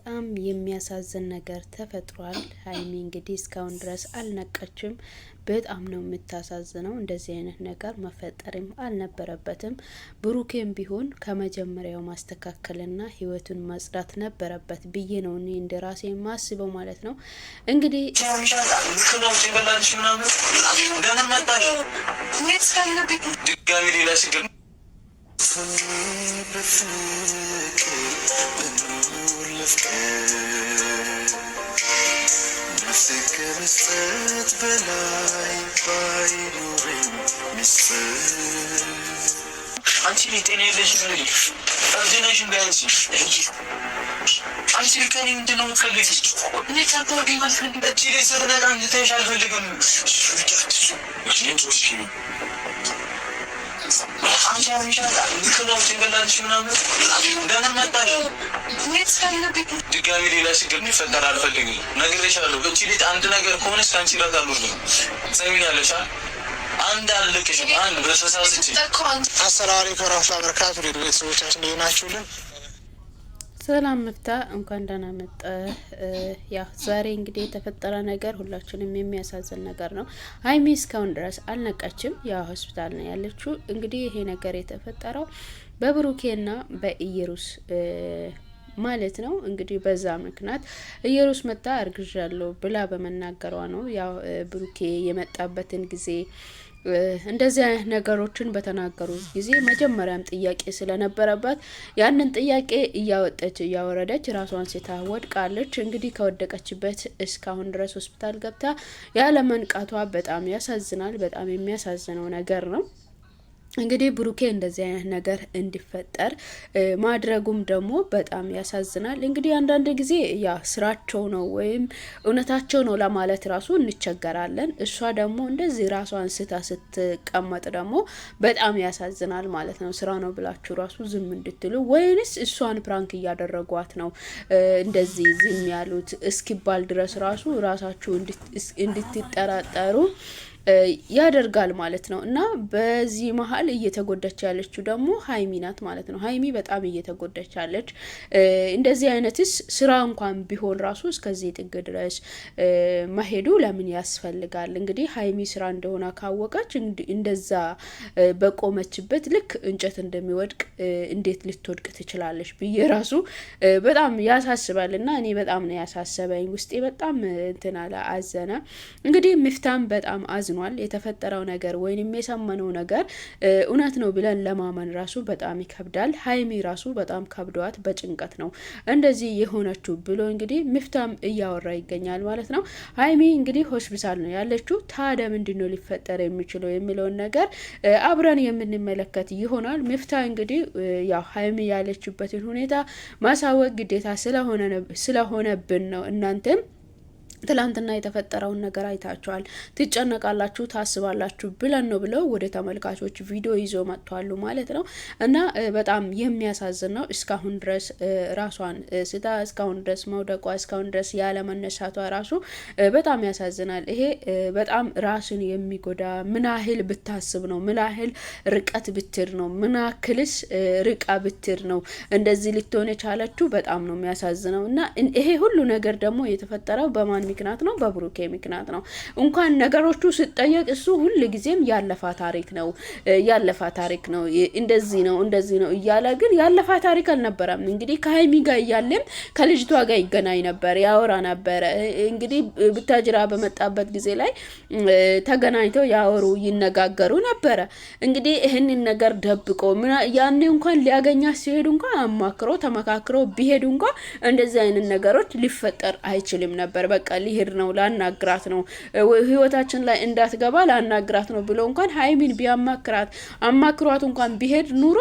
በጣም የሚያሳዝን ነገር ተፈጥሯል። ሀይሚ እንግዲህ እስካሁን ድረስ አልነቀችም። በጣም ነው የምታሳዝነው። እንደዚህ አይነት ነገር መፈጠርም አልነበረበትም። ብሩኬም ቢሆን ከመጀመሪያው ማስተካከልና ህይወቱን ማጽዳት ነበረበት ብዬ ነው እኔ እንደራሴ ማስበው ማለት ነው። እንግዲህ ከመስጠት በላይ ባይኖረኝ ምስጥ አንቺ ጤና የለሽ ነው አርጀናሽ እንዳንቺ አንቺ ከኔ ምንድነው የምትፈልጊ? እኔ ታውቂ ማለት ነው እቺ ላይ ሰረና አንተ ተሽ አልፈልግም። አንቺ አምሻታ ንክለው ጭንቅላትሽ ምናምን እንደምን መጣሽ? ድጋሚ ሌላ ችግር እንዲፈጠር አልፈልግም። ነግሬሻለሁ። እቺ ልጅ አንድ ነገር ከሆነች ከአንቺ ይረታሉ። ሰሚኛለሽ? አንድ አልልቅሽ አንድ በተሳስቼ አሰላሙ አለይኩም ወራህመቱላሂ ወበረካቱ። ቤተሰቦቻችን እንዴት ናችሁልን? ሰላም መፍታ እንኳን ደህና መጣ። ያ ዛሬ እንግዲህ የተፈጠረ ነገር ሁላችንም የሚያሳዝን ነገር ነው። ሀይሚ እስካሁን ድረስ አልነቃችም። ያ ሆስፒታል ነው ያለችው። እንግዲህ ይሄ ነገር የተፈጠረው በብሩኬና በኢየሩስ ማለት ነው። እንግዲህ በዛ ምክንያት ኢየሩስ መጣ አርግዣለሁ ብላ በመናገሯ ነው። ያው ብሩኬ የመጣበትን ጊዜ እንደዚህ አይነት ነገሮችን በተናገሩ ጊዜ መጀመሪያም ጥያቄ ስለነበረባት ያንን ጥያቄ እያወጣች እያወረደች ራሷን ስታ ወድቃለች። እንግዲህ ከወደቀችበት እስካሁን ድረስ ሆስፒታል ገብታ ያለ መንቃቷ በጣም ያሳዝናል። በጣም የሚያሳዝነው ነገር ነው። እንግዲህ ብሩኬ እንደዚህ አይነት ነገር እንዲፈጠር ማድረጉም ደግሞ በጣም ያሳዝናል። እንግዲህ አንዳንድ ጊዜ ያ ስራቸው ነው ወይም እውነታቸው ነው ለማለት ራሱ እንቸገራለን። እሷ ደግሞ እንደዚህ ራሷን ስታ ስትቀመጥ ደግሞ በጣም ያሳዝናል ማለት ነው። ስራ ነው ብላችሁ ራሱ ዝም እንድትሉ ወይንስ እሷን ፕራንክ እያደረጓት ነው እንደዚህ ዝም ያሉት እስኪባል ድረስ ራሱ ራሳችሁ እንድትጠራጠሩ ያደርጋል ማለት ነው። እና በዚህ መሀል እየተጎዳች ያለችው ደግሞ ሀይሚ ናት ማለት ነው። ሀይሚ በጣም እየተጎዳች ያለች እንደዚህ አይነትስ ስራ እንኳን ቢሆን ራሱ እስከዚህ ጥግ ድረስ መሄዱ ለምን ያስፈልጋል? እንግዲህ ሀይሚ ስራ እንደሆነ ካወቀች እንደዛ በቆመችበት ልክ እንጨት እንደሚወድቅ እንዴት ልትወድቅ ትችላለች ብዬ ራሱ በጣም ያሳስባል። እና እኔ በጣም ነው ያሳሰበኝ። ውስጤ በጣም እንትን አለ አዘነ። እንግዲህ ሚፍታም በጣም የተፈጠረው ነገር ወይንም የሰማነው ነገር እውነት ነው ብለን ለማመን ራሱ በጣም ይከብዳል። ሀይሚ ራሱ በጣም ከብዷት በጭንቀት ነው እንደዚህ የሆነችው ብሎ እንግዲህ ሚፍታም እያወራ ይገኛል ማለት ነው። ሀይሚ እንግዲህ ሆስፒታል ነው ያለችው። ታዲያ ምንድነው ሊፈጠር የሚችለው የሚለውን ነገር አብረን የምንመለከት ይሆናል። ሚፍታ እንግዲህ ያው ሀይሚ ያለችበትን ሁኔታ ማሳወቅ ግዴታ ስለሆነብን ነው። እናንተም ትላንትና የተፈጠረውን ነገር አይታችኋል፣ ትጨነቃላችሁ፣ ታስባላችሁ ብለን ነው ብለው ወደ ተመልካቾች ቪዲዮ ይዞ መጥቷሉ ማለት ነው። እና በጣም የሚያሳዝን ነው። እስካሁን ድረስ ራሷን ስታ እስካሁን ድረስ መውደቋ እስካሁን ድረስ ያለ መነሳቷ ራሱ በጣም ያሳዝናል። ይሄ በጣም ራስን የሚጎዳ ምን ያህል ብታስብ ነው፣ ምን ያህል ርቀት ብትር ነው፣ ምን ያህልስ ርቃ ብትር ነው እንደዚህ ልትሆን የቻለችው በጣም ነው የሚያሳዝነው። እና ይሄ ሁሉ ነገር ደግሞ የተፈጠረው በማን ምክንያት ነው? በብሩኬ ምክንያት ነው። እንኳን ነገሮቹ ሲጠየቅ እሱ ሁሉ ጊዜም ያለፋ ታሪክ ነው እንደዚህ ነው እያለ ግን ያለፋ ታሪክ አልነበረም። እንግዲህ ከሀይሚ ጋር እያለም ከልጅቷ ጋር ይገናኝ ነበር፣ ያወራ ነበር። እንግዲህ ብታጅራ በመጣበት ጊዜ ላይ ተገናኝተው ያወሩ ይነጋገሩ ነበረ። እንግዲህ ይህንን ነገር ደብቆ ያኔ እንኳን ሊያገኛ ሲሄዱ እንኳን አማክሮ ተመካክሮ ቢሄዱ እንኳን እንደዚህ አይነት ነገሮች ሊፈጠር አይችልም ነበር። በቃ ሊሄድ ነው ላናግራት ነው ህይወታችን ላይ እንዳትገባ ላናግራት ነው ብሎ እንኳን ሀይሚን ቢያማክራት አማክሯት እንኳን ቢሄድ ኑሮ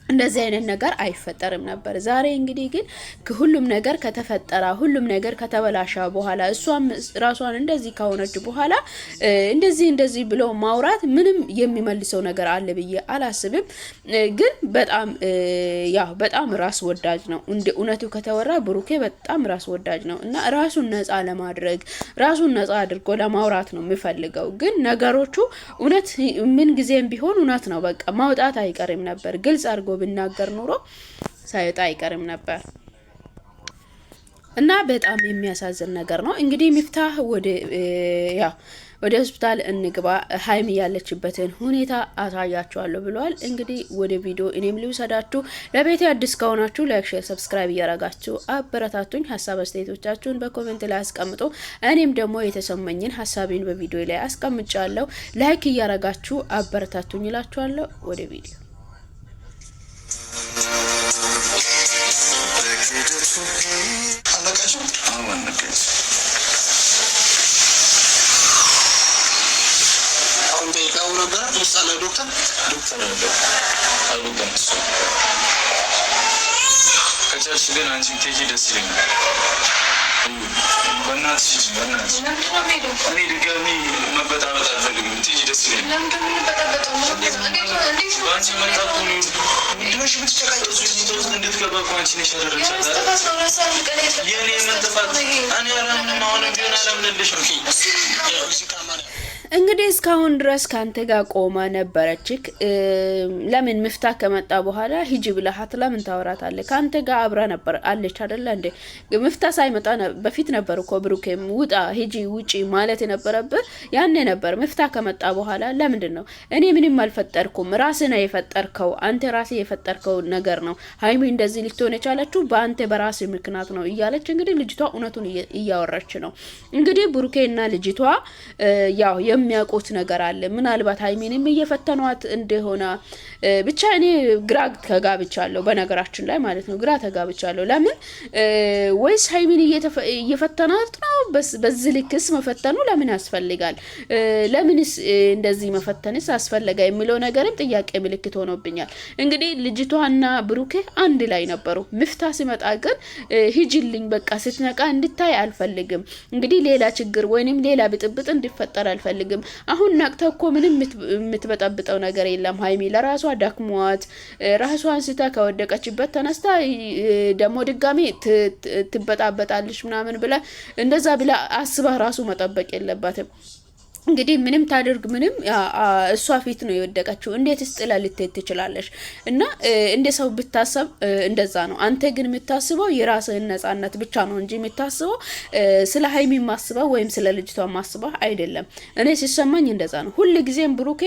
እንደዚህ አይነት ነገር አይፈጠርም ነበር። ዛሬ እንግዲህ ግን ሁሉም ነገር ከተፈጠረ ሁሉም ነገር ከተበላሻ በኋላ እሷም ራሷን እንደዚህ ከሆነች በኋላ እንደዚህ ብሎ ማውራት ምንም የሚመልሰው ነገር አለ ብዬ አላስብም። ግን በጣም ራስ ወዳጅ ነው። እንደ እውነቱ ከተወራ ብሩኬ በጣም ራስ ወዳጅ ነው እና ራሱን ነፃ ለማድረግ ራሱን ነፃ አድርጎ ለማውራት ነው የሚፈልገው። ግን ነገሮቹ እውነት ምን ጊዜም ቢሆን እውነት ነው በቃ ማውጣት አይቀርም ነበር። ግልጽ አድርጎ ብናገር ኑሮ ሳይወጣ አይቀርም ነበር። እና በጣም የሚያሳዝን ነገር ነው። እንግዲህ ሚፍታህ ወደ ሆስፒታል እንግባ ሀይሚ ያለችበትን ሁኔታ አሳያችኋለሁ ብለዋል። እንግዲህ ወደ ቪዲዮ እኔም ልውሰዳችሁ። ለቤቴ አዲስ ከሆናችሁ ላይክ፣ ሼር፣ ሰብስክራይብ እያረጋችሁ አበረታቱኝ። ሀሳብ አስተያየቶቻችሁን በኮሜንት ላይ አስቀምጡ። እኔም ደግሞ የተሰማኝን ሀሳቤን በቪዲዮ ላይ አስቀምጫለሁ። ላይክ እያረጋችሁ አበረታቱኝ እላችኋለሁ። ወደ ቪዲዮ ከቻልሽ ግን አንቺ ብትሄጂ ደስ ይለኛል። በእናትሽ እኔ ድጋሚ መበጣበጥ አልፈልግም። ብትሄጂ ደስ ይለኛል። በአንቺ መጣሁ እንድትገባ እኮ አንቺ ነሽ ያደረግሻት። የእኔ መጥፋት እኔ አላምንም። አሁንም ቢሆን አላምንልሽም። እንግዲህ እስካሁን ድረስ ካንተ ጋር ቆማ ነበረችክ። ለምን ሚፍታህ ከመጣ በኋላ ሂጂ ብለሃት ለምን ታወራታለህ? ካንተ ጋር አብራ ነበር አለች አይደለ እንዴ? ሚፍታህ ሳይመጣ በፊት ነበር እኮ ብሩኬም ውጣ ሂጂ ውጪ ማለት የነበረብህ ያኔ ነበር። ሚፍታህ ከመጣ በኋላ ለምንድን ነው? እኔ ምንም አልፈጠርኩም፣ ራስህ ነው የፈጠርከው፣ አንተ ራስህ የፈጠርከው ነገር ነው። ሀይሚ እንደዚህ ልትሆን የቻለችው በአንተ በራስህ ምክንያት ነው እያለች እንግዲህ ልጅቷ እውነቱን እያወራች ነው። እንግዲህ ብሩኬና ልጅቷ ያው የሚያውቁት ነገር አለ። ምናልባት ሀይሚንም እየፈተኗት እንደሆነ ብቻ እኔ ግራ ተጋብቻለሁ። በነገራችን ላይ ማለት ነው ግራ ተጋብቻለሁ። ለምን ወይስ ሀይሚን እየፈተናት ነው? በዚህ ልክስ መፈተኑ ለምን ያስፈልጋል? ለምንስ እንደዚህ መፈተንስ አስፈለገ የሚለው ነገርም ጥያቄ ምልክት ሆኖብኛል። እንግዲህ ልጅቷና ብሩኬ አንድ ላይ ነበሩ። ሚፍታህ ሲመጣ ግን ሂጂልኝ በቃ ስትነቃ እንድታይ አልፈልግም። እንግዲህ ሌላ ችግር ወይንም ሌላ ብጥብጥ እንዲፈጠር አልፈልግም። አሁን ነቅተ እኮ ምንም የምትበጠብጠው ነገር የለም። ሀይሚ ለራሷ ዳክሟት ራሷን ስታ ከወደቀችበት ተነስታ ደግሞ ድጋሚ ትበጣበጣለች ምናምን ብላ እንደዛ ብላ አስባ ራሱ መጠበቅ የለባትም። እንግዲህ ምንም ታደርግ ምንም እሷ ፊት ነው የወደቀችው። እንዴት ስጥላ ልትሄድ ትችላለሽ? እና እንደ ሰው ብታሰብ እንደዛ ነው። አንተ ግን የምታስበው የራስህን ነጻነት ብቻ ነው እንጂ የምታስበው ስለ ሀይሚ ማስበው ወይም ስለ ልጅቷ ማስበው አይደለም። እኔ ሲሰማኝ እንደዛ ነው። ሁሉ ጊዜም ብሩኬ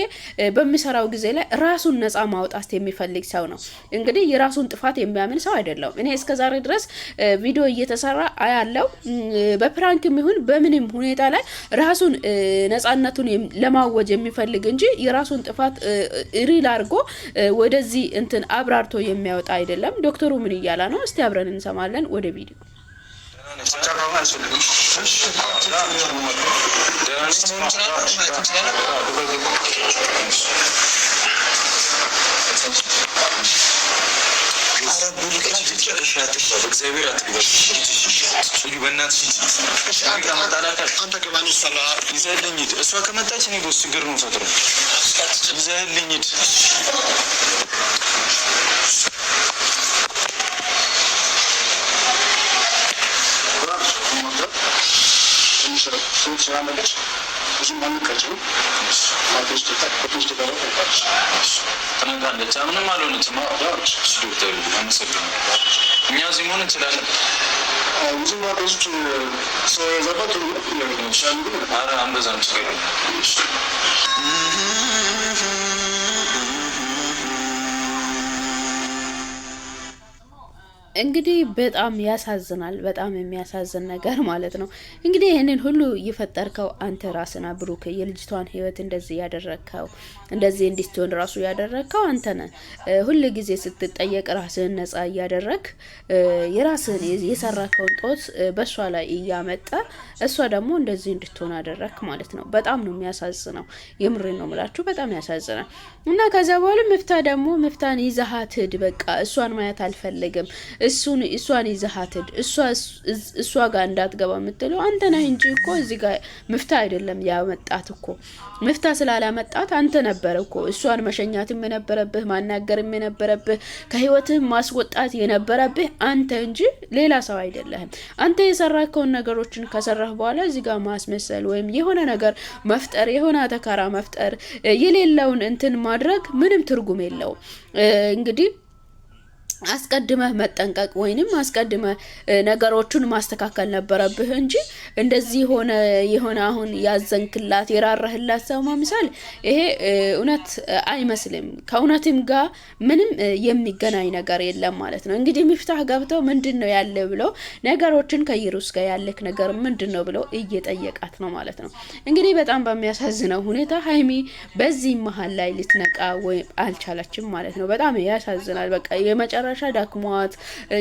በሚሰራው ጊዜ ላይ ራሱን ነጻ ማውጣት የሚፈልግ ሰው ነው። እንግዲህ የራሱን ጥፋት የሚያምን ሰው አይደለም። እኔ እስከዛሬ ድረስ ቪዲዮ እየተሰራ አያለው በፕራንክም ይሁን በምንም ሁኔታ ላይ ራሱን ነጻ ነቱን ለማወጅ የሚፈልግ እንጂ የራሱን ጥፋት ሪል አድርጎ ወደዚህ እንትን አብራርቶ የሚያወጣ አይደለም። ዶክተሩ ምን እያላ ነው? እስቲ አብረን እንሰማለን። ወደ ቪዲዮ እግዚአብሔር አትግባሽ ይዘህልኝ ሂድ። እሷ ከመጣች እኔ ቦስ ችግር ነው ፈጥሮ ይዘህልኝ ሂድ። ተነጋለች ምንም አልሆነችም። ዶክተር አመሰግናለሁ። እኛ እዚህ መሆን እንችላለን። ኧረ አንበዛም ችግር እንግዲህ በጣም ያሳዝናል። በጣም የሚያሳዝን ነገር ማለት ነው። እንግዲህ ይህንን ሁሉ እየፈጠርከው አንተ ራስና ብሩክ የልጅቷን ህይወት እንደዚህ ያደረግከው እንደዚህ እንድትሆን ራሱ ያደረግከው አንተ ነህ። ሁሉ ጊዜ ስትጠየቅ ራስህን ነጻ እያደረግ የራስህን የሰራከውን ጦት በእሷ ላይ እያመጣ እሷ ደግሞ እንደዚህ እንድትሆን አደረግ ማለት ነው። በጣም ነው የሚያሳዝነው። የምሬን ነው የምላችሁ። በጣም ያሳዝናል። እና ከዛ በኋላ መፍታን ይዘሃት ሂድ። በቃ እሷን ማየት አልፈልግም። እሷን ይዘሃት ሂድ። እሷ ጋር እንዳትገባ የምትለው አንተ ነህ እንጂ እኮ እዚህ ጋር መፍታ አይደለም ያመጣት እኮ። መፍታ ስላላመጣት አንተ ነበር እኮ እሷን መሸኛትም የነበረብህ ማናገርም የነበረብህ ከህይወትህ ማስወጣት የነበረብህ አንተ እንጂ ሌላ ሰው አይደለህም። አንተ የሰራከውን ነገሮችን ከሰራህ በኋላ እዚህ ጋር ማስመሰል ወይም የሆነ ነገር መፍጠር የሆነ ተካራ መፍጠር የሌለውን እንትን ማድረግ ምንም ትርጉም የለውም። እንግዲህ አስቀድመህ መጠንቀቅ ወይንም አስቀድመህ ነገሮችን ማስተካከል ነበረብህ እንጂ እንደዚህ የሆነ አሁን ያዘንክላት የራራህላት ሰው መምሰል ይሄ እውነት አይመስልም። ከእውነትም ጋር ምንም የሚገናኝ ነገር የለም ማለት ነው። እንግዲህ ሚፍታህ ገብተው ምንድነው ያለ ብሎ ነገሮችን ከይሩስ ጋር ያለክ ነገር ምንድነው ብሎ እየጠየቃት ነው ማለት ነው። እንግዲህ በጣም በሚያሳዝነው ሁኔታ ሀይሚ በዚህ መሀል ላይ ልትነቃ ወይም አልቻለችም ማለት ነው። በጣም ያሳዝናል። በቃ የመጨረሻ ዳክሟት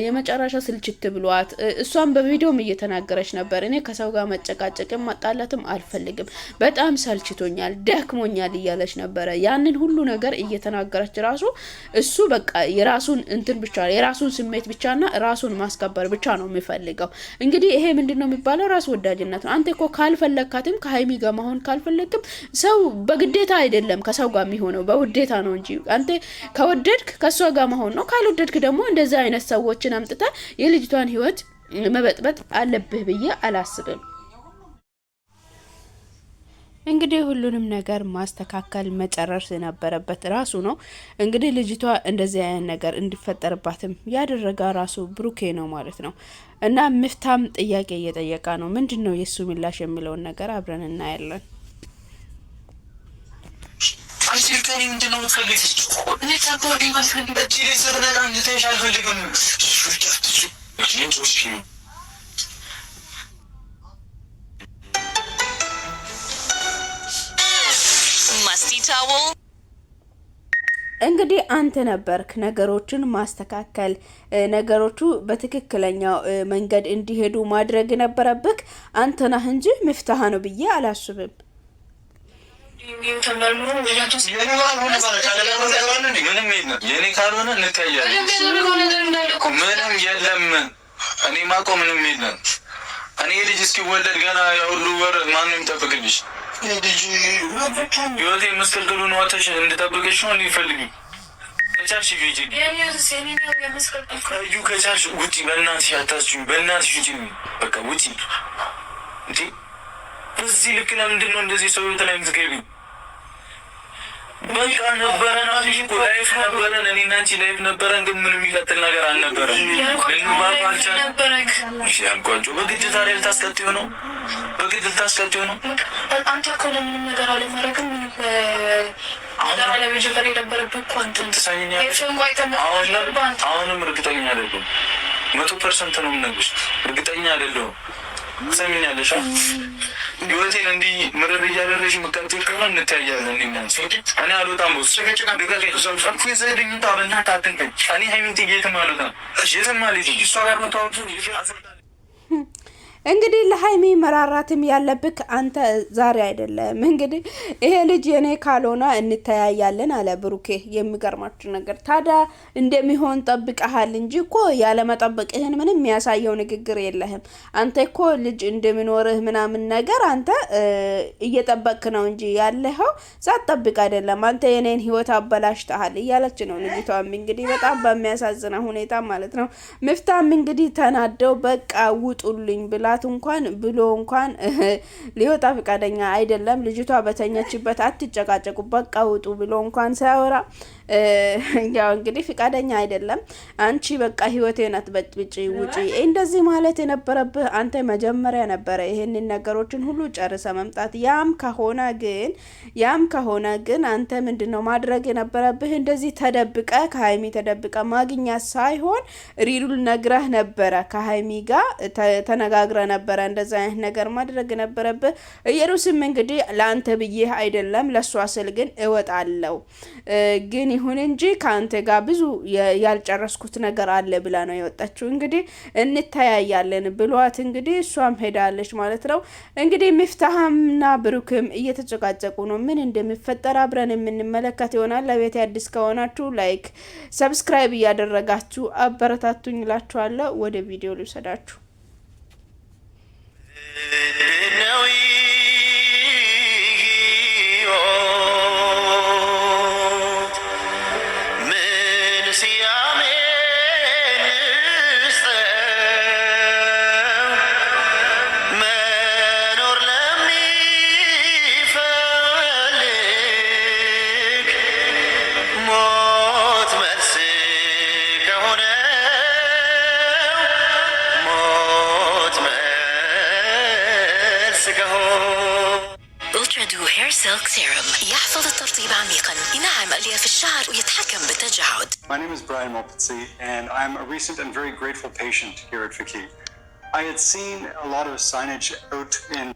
የመጨረሻ ስልችት ብሏት እሷም በቪዲዮም እየተናገረች ነበር። እኔ ከሰው ጋር መጨቃጨቅም ማጣላትም አልፈልግም፣ በጣም ሰልችቶኛል፣ ደክሞኛል እያለች ነበረ። ያንን ሁሉ ነገር እየተናገረች ራሱ እሱ በቃ የራሱን እንትን ብቻ የራሱን ስሜት ብቻና ራሱን ማስከበር ብቻ ነው የሚፈልገው። እንግዲህ ይሄ ምንድነው የሚባለው? ራስ ወዳጅነት ነው። አንተ እኮ ካልፈለካትም ከሀይሚ ጋር መሆን ካልፈለግም ሰው በግዴታ አይደለም ከሰው ጋር የሚሆነው በውዴታ ነው እንጂ አንተ ከወደድክ ከሷ ጋር መሆን ነው፣ ካልወደድክ ደግሞ እንደዚህ አይነት ሰዎችን አምጥታ የልጅቷን ህይወት መበጥበጥ አለብህ ብዬ አላስብም። እንግዲህ ሁሉንም ነገር ማስተካከል መጨረስ የነበረበት ራሱ ነው። እንግዲህ ልጅቷ እንደዚህ አይነት ነገር እንዲፈጠርባትም ያደረጋ ራሱ ብሩኬ ነው ማለት ነው። እና ሚፍታም ጥያቄ እየጠየቃ ነው። ምንድን ነው የእሱ ምላሽ የሚለውን ነገር አብረን እናያለን። አልፈልግም ምንድን ነው የምትፈልጊው? እኔ ታባሪ ማስፈልግ እቺ ለሰርና እንድትይሽ አልፈልግም። እንግዲህ አንተ ነበርክ ነገሮችን ማስተካከል ነገሮቹ በትክክለኛው መንገድ እንዲሄዱ ማድረግ ነበረብክ አንተ ነህ እንጂ ሚፍታህ ነው ብዬ አላስብም። የኔ ካልሆነ እንታያለን። ምንም የለም። እኔ ማቆም ምንም የለም። እኔ ልጅ እስኪወለድ ገና የሁሉ ወር ማንም ይጠብቅልሽ? ህይወቴ መስቀልቅሉን ዋተሽ እንድጠብቅሽ ነው እንዲፈልግ ከቻልሽ ቪጂ እዩ ከቻልሽ ውጪ። በእናትሽ አታስችኝ። በእናትሽ ውጪ። በቃ ውጪ። እንዴ በዚህ ልክ ለምንድን ነው እንደዚህ ሰው ላይ የምትገቢው? በቃ ነበረን አልሽ እኮ ላይፍ ነበረን። እኔ እና አንቺ ላይፍ ነበረን፣ ግን ምንም የሚቀጥል ነገር አልነበረም። ያልኳቸው በግድ ታዲያ ልታስቀጥዩ ነው? በግድ ልታስቀጥዩ ነው? አንተ እኮ ለምንም ነገር አለማድረግም አለመጀመር የነበረብህ እኮ አንተ ትሰኛለሽ። አሁንም እርግጠኛ አይደለሁም። 100% ነው የምነግርሽ። እርግጠኛ አይደለሁም። ትሰሚኛለሽ? ህይወቴን እንዲህ ምርር እያደረሽ መቀጥል ከሆነ እንታያለን። እኔ አልወጣም። ቦስ እኔ ሀይሚን የትም አልወጣም። የትም አልሄድም። እሷ ጋር መታወቱ እንግዲህ ለሀይሚ መራራትም ያለብክ አንተ ዛሬ አይደለም። እንግዲህ ይሄ ልጅ የኔ ካልሆነ እንተያያለን አለ ብሩኬ። የሚገርማችሁ ነገር ታዲያ እንደሚሆን ጠብቀሃል እንጂ እኮ ያለ መጠበቅህን ምንም የሚያሳየው ንግግር የለህም። አንተ እኮ ልጅ እንደሚኖርህ ምናምን ነገር አንተ እየጠበቅክ ነው እንጂ ያለኸው ሳትጠብቅ አይደለም። አንተ የኔን ህይወት አበላሽተሃል እያለች ነው ልጅቷም እንግዲህ በጣም በሚያሳዝነው ሁኔታ ማለት ነው። ሚፍታም እንግዲህ ተናደው በቃ ውጡልኝ ብላ እንኳን ሊወጣ ፈቃደኛ አይደለም። ልጅቷ በተኛችበት አትጨቃጨቁ በቃ ውጡ ብሎ እንኳን ሳይወራ ያው እንግዲህ ፈቃደኛ አይደለም። አንቺ በቃ ህይወቴን አትበጥብጪ ውጪ እንደዚህ ማለት የነበረብህ አንተ መጀመሪያ ነበረ። ይሄንን ነገሮችን ሁሉ ጨርሰ መምጣት። ያም ከሆነ ግን አንተ ምንድነው ማድረግ የነበረብህ? እንደዚህ ተደብቀ ከሀይሚ ተደብቀ ማግኛት ሳይሆን ሪሉል ነግረህ ነበረ። ከሀይሚ ጋር ተነጋግረ ነበረ እንደዛ አይነት ነገር ማድረግ ነበረብህ። ኢየሩስም እንግዲህ ለአንተ ብዬ አይደለም ለሷ ስል ግን እወጣለሁ ግን ይሁን እንጂ ካንተ ጋር ብዙ ያልጨረስኩት ነገር አለ ብላ ነው የወጣችው። እንግዲህ እንተያያለን ብሏት እንግዲህ እሷም ሄዳለች ማለት ነው። እንግዲህ ሚፍታህምና ብሩክም እየተጨቃጨቁ ነው። ምን እንደሚፈጠር አብረን የምንመለከት ይሆናል። ለቤት አዲስ ከሆናችሁ ላይክ፣ ሰብስክራይብ እያደረጋችሁ አበረታቱኝ እላችኋለሁ። ወደ ቪዲዮ ልውሰዳችሁ። ሞት መልስ ከሆነ سيلك سيرم يحفظ الترطيب عميقا، ينعم الياف الشعر ويتحكم بالتجاعد. My name is Brian Mopetsi and I'm a recent and very grateful patient here at Faki. I had seen a lot of signage out in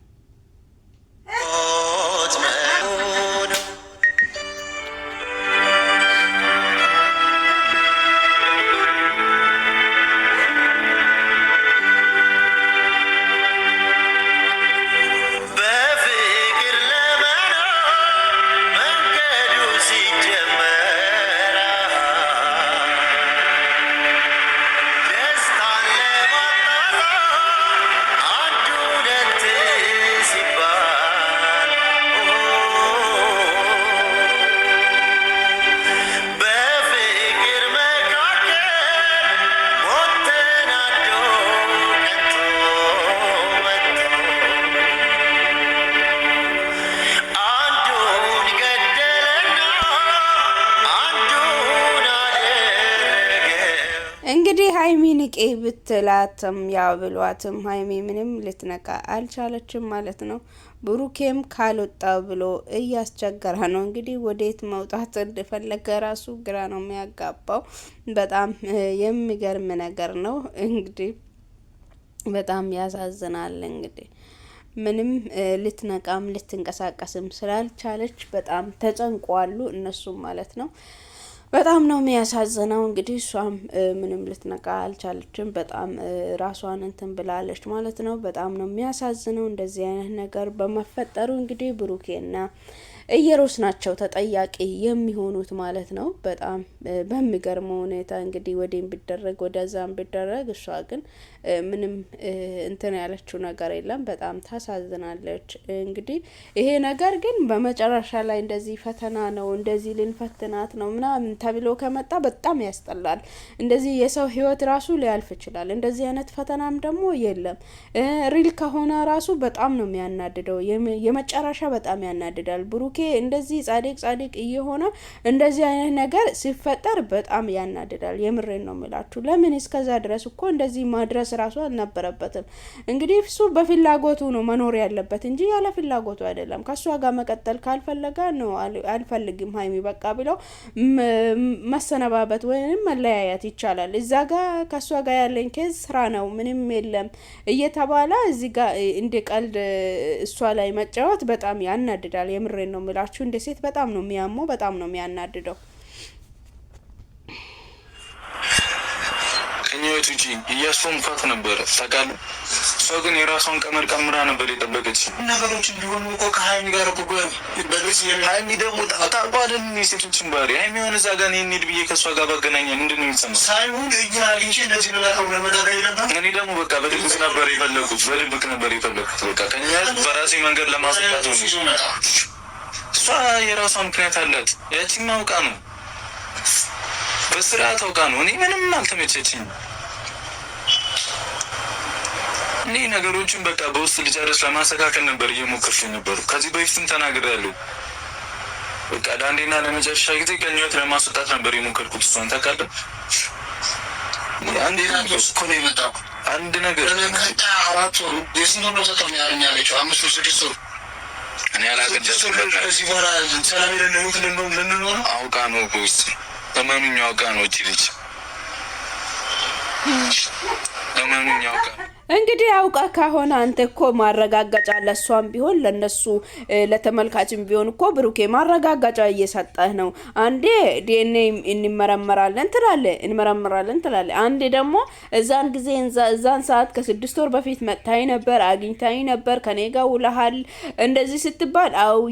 እንግዲህ ሀይሚ ንቄ ብትላትም ያብሏትም ሀይሚ ምንም ልትነቃ አልቻለችም ማለት ነው። ብሩኬም ካልወጣው ብሎ እያስቸገረ ነው። እንግዲህ ወዴት መውጣት እንደፈለገ ራሱ ግራ ነው የሚያጋባው። በጣም የሚገርም ነገር ነው። እንግዲህ በጣም ያሳዝናል። እንግዲህ ምንም ልትነቃም ልትንቀሳቀስም ስላልቻለች በጣም ተጨንቋሉ እነሱም ማለት ነው። በጣም ነው የሚያሳዝነው። እንግዲህ እሷም ምንም ልትነቃ አልቻለችም። በጣም ራሷን እንትን ብላለች ማለት ነው። በጣም ነው የሚያሳዝነው እንደዚህ አይነት ነገር በመፈጠሩ። እንግዲህ ብሩኬና ኢየሩስ ናቸው ተጠያቂ የሚሆኑት ማለት ነው። በጣም በሚገርመው ሁኔታ እንግዲህ ወዴም ቢደረግ ወደዛም ቢደረግ እሷ ግን ምንም እንትን ያለችው ነገር የለም። በጣም ታሳዝናለች። እንግዲህ ይሄ ነገር ግን በመጨረሻ ላይ እንደዚህ ፈተና ነው እንደዚህ ልንፈትናት ነው ምናምን ተብሎ ከመጣ በጣም ያስጠላል። እንደዚህ የሰው ህይወት ራሱ ሊያልፍ ይችላል። እንደዚህ አይነት ፈተናም ደግሞ የለም። ሪል ከሆነ ራሱ በጣም ነው የሚያናድደው። የመጨረሻ በጣም ያናድዳል። ብሩኬ እንደዚህ ጻድቅ እየሆነ እንደዚህ አይነት ነገር ሲፈጠር በጣም ያናድዳል። የምሬን ነው የምላችሁ። ለምን እስከዛ ድረስ እኮ እንደዚህ ማድረስ ራሱ አልነበረበትም። እንግዲህ እሱ በፍላጎቱ ነው መኖር ያለበት እንጂ ያለ ፍላጎቱ አይደለም። ከሷ ጋር መቀጠል ካልፈለገ ነው አልፈልግም ሀይሚ በቃ ብለው መሰነባበት ወይንም መለያየት ይቻላል። እዛ ጋር ከሷ ጋር ያለኝ ኬዝ ስራ ነው ምንም የለም እየተባለ እዚህ ጋር እንደ ቀልድ እሷ ላይ መጫወት በጣም ያናድዳል። የምሬን ነው የምላችሁ። እንደ ሴት በጣም ነው የሚያመው፣ በጣም ነው የሚያናድደው። ከኛዎቹ እጂ እያስፎንኳት ነበረ ታውቃለህ። እሷ ግን የራሷን ቀመር ቀምራ ነበር የጠበቀች። ነገሮች እንዲሆኑ እኮ ከሀይሚ ጋር እኮ በግልጽ ሀይሚ ደግሞ ታውቃለህ የሴቶችን ባህሪ ሀይሚ የሆነ እዛ ጋር እንሂድ ብዬ ከእሷ ጋር ባገናኘ ምንድን ነው የሚሰማው? ሳይሆን እኛ አግኝቼ እንደዚህ ልላቀው ለመዳጋ የለባ እኔ ደግሞ በቃ በድብቅ ነበር የፈለጉት በቃ ከኛ በራሴ መንገድ ለማስወጣት ነው። እሷ የራሷ ምክንያት አላት። ያቺን አውቃ ነው በስርዓት አውቃ ነው። እኔ ምንም አልተመቸችኝም። እኔ ነገሮችን በቃ በውስጥ ልጨርስ ለማስተካከል ነበር እየሞከርኩ ነበሩ። ከዚህ በፊትም ተናግሬያለሁ። በቃ ለአንዴና ለመጨረሻ ጊዜ ከህይወት ለማስወጣት ነበር የሞከርኩት። እሷን ታውቃለህ። አንድ ነገር አራት ወሩ የስንት ነው ተጠቅም ያለችው 5 ወር 6 ወር እኔ አላቀደስኩም። ከዚህ በኋላ ሰላም ልንኖር አውቃ ነው በውስጥ ተማምኛ አውቃ ነው እቺ ልጅ ተማምኛ አውቃ እንግዲህ አውቃ ከሆነ አንተ እኮ ማረጋገጫ ለሷም ቢሆን ለነሱ ለተመልካችም ቢሆን እኮ ብሩኬ ማረጋገጫ እየሰጠህ ነው። አንዴ ዲኤንኤ እንመረመራለን ትላለ። አንዴ ደግሞ እዛን ጊዜ እዛን ሰዓት ከ6 ወር በፊት መጥታይ ነበር አግኝታይ ነበር ከኔ ጋር ውለሃል እንደዚህ ስትባል አው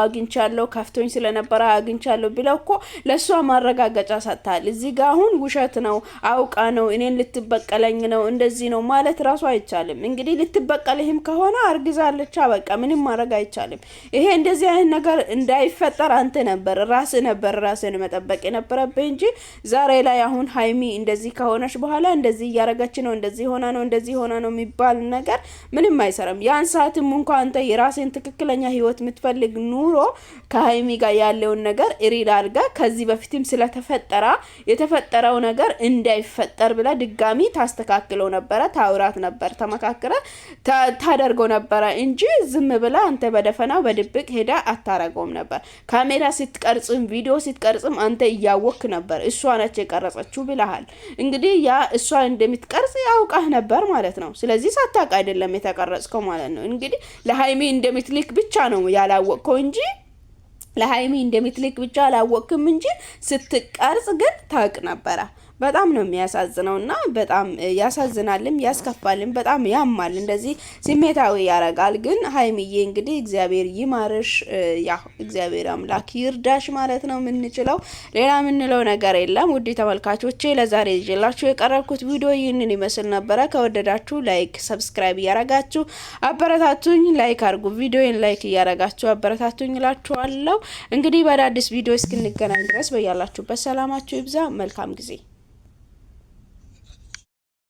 አግኝቻለሁ ከፍቶኝ ስለነበረ አግኝቻለሁ ብለው እኮ ለሷ ማረጋገጫ ሰጥታል። እዚህ ጋር አሁን ውሸት ነው አውቃ ነው እኔን ልትበቀለኝ ነው እንደዚህ ነው ማለት ራሱ አይቻልም። እንግዲህ ልትበቀልህም ከሆነ አርግዛለች በቃ ምንም ማድረግ አይቻልም። ይሄ እንደዚህ አይነት ነገር እንዳይፈጠር አንተ ነበር ራስን መጠበቅ የነበረብህ እንጂ ዛሬ ላይ አሁን ሀይሚ እንደዚህ ከሆነች በኋላ እንደዚህ እያረጋች ነው እንደዚህ ሆና ነው የሚባል ነገር ምንም አይሰራም። ያን ሰዓትም እንኳን አንተ የራስን ትክክለኛ ህይወት የምትፈልግ ኑሮ ከሀይሚ ጋር ያለውን ነገር ኢሪድ አድርጋ ከዚህ በፊትም ስለተፈጠረው ነገር እንዳይፈጠር ብላ ድጋሚ ታስተካክለው ነበረ ታውራ ተነግራት ነበር ተመካከረ ታደርገው ነበር እንጂ ዝም ብላ አንተ በደፈናው በድብቅ ሄዳ አታረገውም ነበር ካሜራ ስትቀርጽም ቪዲዮ ስትቀርጽም አንተ ያወክ ነበር እሷ ነች የቀረጸችው ብለሃል እንግዲህ ያ እሷ እንደምትቀርጽ ያውቃህ ነበር ማለት ነው ስለዚህ ሳታውቅ አይደለም የተቀረጽከው ማለት ነው እንግዲህ ለሃይሚ እንደምትልክ ብቻ ነው ያላወቅከው እንጂ ለሃይሚ እንደምትልክ ብቻ አላወቅክም እንጂ ስትቀርጽ ግን ታውቅ ነበር በጣም ነው የሚያሳዝነውና በጣም ያሳዝናልም ያስከፋልም በጣም ያማል እንደዚህ ስሜታዊ ያረጋል ግን ሃይሚዬ እንግዲህ እግዚአብሔር ይማርሽ ያ እግዚአብሔር አምላክ ይርዳሽ ማለት ነው ምንችለው ሌላ ምንለው ነገር የለም ውድ ተመልካቾቼ ለዛሬ ይዤላችሁ የቀረብኩት ቪዲዮ ይህንን ይመስል ነበር ከወደዳችሁ ላይክ ሰብስክራይብ ያረጋችሁ አበረታቱኝ ላይክ አድርጉ ቪዲዮን ላይክ ያረጋችሁ አበረታቱኝ እላችኋለሁ እንግዲህ በአዲስ ቪዲዮ እስክንገናኝ ድረስ በያላችሁበት ሰላማችሁ ይብዛ መልካም ጊዜ